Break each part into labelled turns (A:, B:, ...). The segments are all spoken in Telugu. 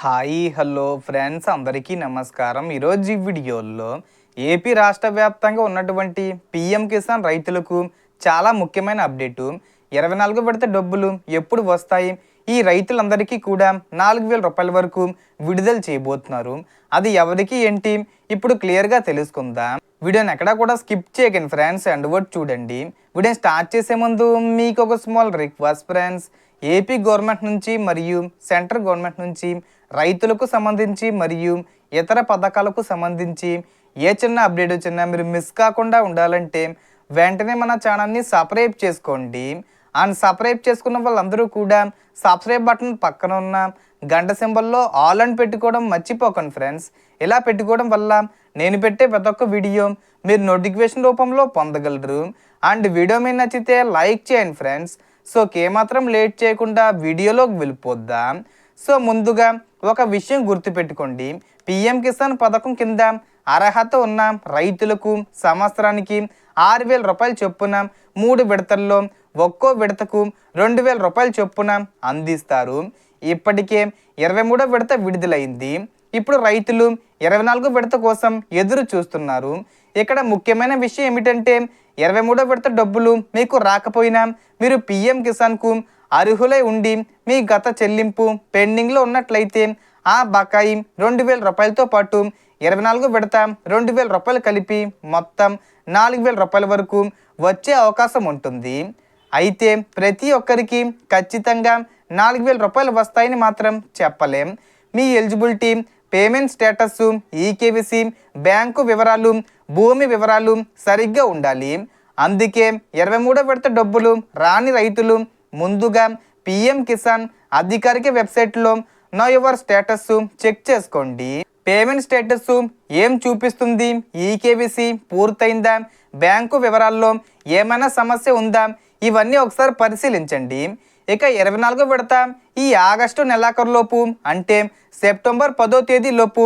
A: హాయ్ హలో ఫ్రెండ్స్ అందరికీ నమస్కారం. ఈరోజు ఈ వీడియోలో ఏపీ రాష్ట్ర వ్యాప్తంగా ఉన్నటువంటి పిఎం కిసాన్ రైతులకు చాలా ముఖ్యమైన అప్డేటు. 24 విడత డబ్బులు ఎప్పుడు వస్తాయి, ఈ రైతులందరికీ కూడా 4,000 రూపాయల వరకు విడుదల చేయబోతున్నారు. అది ఎవరికి ఏంటి ఇప్పుడు క్లియర్గా తెలుసుకుందాం. వీడియోని ఎక్కడా కూడా స్కిప్ చేయకండి ఫ్రెండ్స్, అండ్ వర్డ్ చూడండి. వీడియోని స్టార్ట్ చేసే ముందు మీకు ఒక small request friends. AP government నుంచి మరియు సెంట్రల్ గవర్నమెంట్ నుంచి రైతులకు సంబంధించి మరియు ఇతర పథకాలకు సంబంధించి ఏ చిన్న అప్డేట్ వచ్చినా మీరు మిస్ కాకుండా ఉండాలంటే వెంటనే మన ఛానల్ని సబ్స్క్రైబ్ చేసుకోండి. అండ్ సబ్స్క్రైబ్ చేసుకున్న వాళ్ళందరూ కూడా సబ్స్క్రైబ్ బటన్ పక్కన ఉన్న గంట సింబల్లో ఆల్ అని పెట్టుకోవడం మర్చిపోకండి ఫ్రెండ్స్. ఇలా పెట్టుకోవడం వల్ల నేను పెట్టే ప్రతి ఒక్క వీడియో మీరు నోటిఫికేషన్ రూపంలో పొందగలరు. అండ్ వీడియో మీద నచ్చితే లైక్ చేయండి ఫ్రెండ్స్. సో ఏమాత్రం లేట్ చేయకుండా వీడియోలోకి వెళ్ళిపోద్దాం. సో ముందుగా ఒక విషయం గుర్తుపెట్టుకోండి. పిఎం కిసాన్ పథకం కింద అర్హత ఉన్న రైతులకు సంవత్సరానికి 6,000 రూపాయలు చొప్పున 3 విడతల్లో ఒక్కో విడతకు 2,000 రూపాయలు చొప్పున అందిస్తారు. ఇప్పటికే 23వ విడత విడుదలైంది. ఇప్పుడు రైతులు 24 విడత కోసం ఎదురు చూస్తున్నారు. ఇక్కడ ముఖ్యమైన విషయం ఏమిటంటే 23వ విడత డబ్బులు మీకు రాకపోయినా మీరు పిఎం కిసాన్కు అర్హులై ఉండి మీ గత చెల్లింపు పెండింగ్లో ఉన్నట్లయితే ఆ బకాయి 2,000 రూపాయలతో పాటు 24 విడత 2,000 రూపాయలు కలిపి మొత్తం 4,000 రూపాయల వరకు వచ్చే అవకాశం ఉంటుంది. అయితే ప్రతి ఒక్కరికి ఖచ్చితంగా 4,000 రూపాయలు వస్తాయని మాత్రం చెప్పలేం. మీ ఎలిజిబిలిటీ, పేమెంట్ స్టేటస్, ఈకేవీసీ, బ్యాంకు వివరాలు, భూమి వివరాలు సరిగ్గా ఉండాలి. అందుకే 23వ విడత డబ్బులు రాని రైతులు ముందుగా పిఎం కిసాన్ అధికారిక వెబ్సైట్లో నో యువర్ స్టేటస్ చెక్ చేసుకోండి. పేమెంట్ స్టేటస్ ఏం చూపిస్తుంది, ఈకేవీసీ పూర్తయిందా, బ్యాంకు వివరాల్లో ఏమైనా సమస్య ఉందా, ఇవన్నీ ఒకసారి పరిశీలించండి. ఇక 24 విడత ఈ ఆగస్టు నెలాఖరులోపు అంటే సెప్టెంబర్ 10వ తేదీలోపు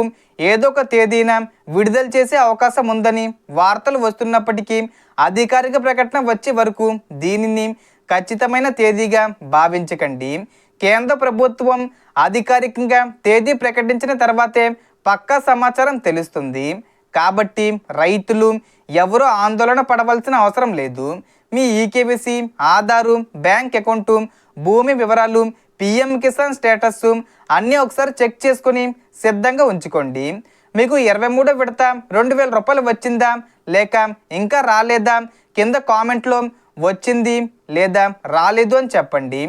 A: ఏదో ఒక తేదీన విడుదల చేసే అవకాశం ఉందని వార్తలు వస్తున్నప్పటికీ అధికారిక ప్రకటన వచ్చే వరకు దీనిని ఖచ్చితమైన తేదీగా భావించకండి. కేంద్ర ప్రభుత్వం అధికారికంగా తేదీ ప్రకటించిన తర్వాతే పక్కా సమాచారం తెలుస్తుంది. కాబట్టి రైతులు ఎవరూ ఆందోళన పడవలసిన అవసరం లేదు. మీ ఈకేవీసీ, ఆధారు, బ్యాంక్ అకౌంటు, భూమి వివరాలు, పిఎం కిసాన్ స్టేటస్ అన్నీ ఒకసారి చెక్ చేసుకొని సిద్ధంగా ఉంచుకోండి. మీకు 23వ విడత 2,000 రూపాయలు వచ్చిందా లేక ఇంకా రాలేదా కింద కామెంట్లో వచ్చింది లేదా రాలేదు అని చెప్పండి.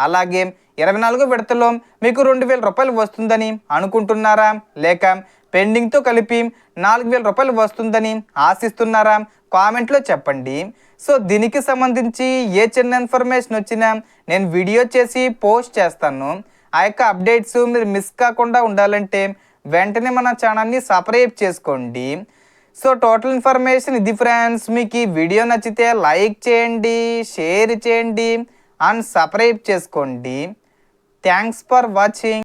A: అలాగే 24 విడతలో మీకు 2,000 రూపాయలు వస్తుందని అనుకుంటున్నారా లేక పెండింగ్తో కలిపి 4,000 రూపాయలు వస్తుందని ఆశిస్తున్నారా కామెంట్లో చెప్పండి. సో దీనికి సంబంధించి ఏ చిన్న ఇన్ఫర్మేషన్ వచ్చినా నేను వీడియో చేసి పోస్ట్ చేస్తాను. ఆ యొక్క అప్డేట్స్ మీరు మిస్ కాకుండా ఉండాలంటే వెంటనే మన ఛానల్ని సబ్స్క్రైబ్ చేసుకోండి. సో టోటల్ ఇన్ఫర్మేషన్ ఇది ఫ్రెండ్స్. మీకు ఈ వీడియో నచ్చితే లైక్ చేయండి, షేర్ చేయండి అండ్ సబ్స్క్రైబ్ చేసుకోండి. Thanks for watching.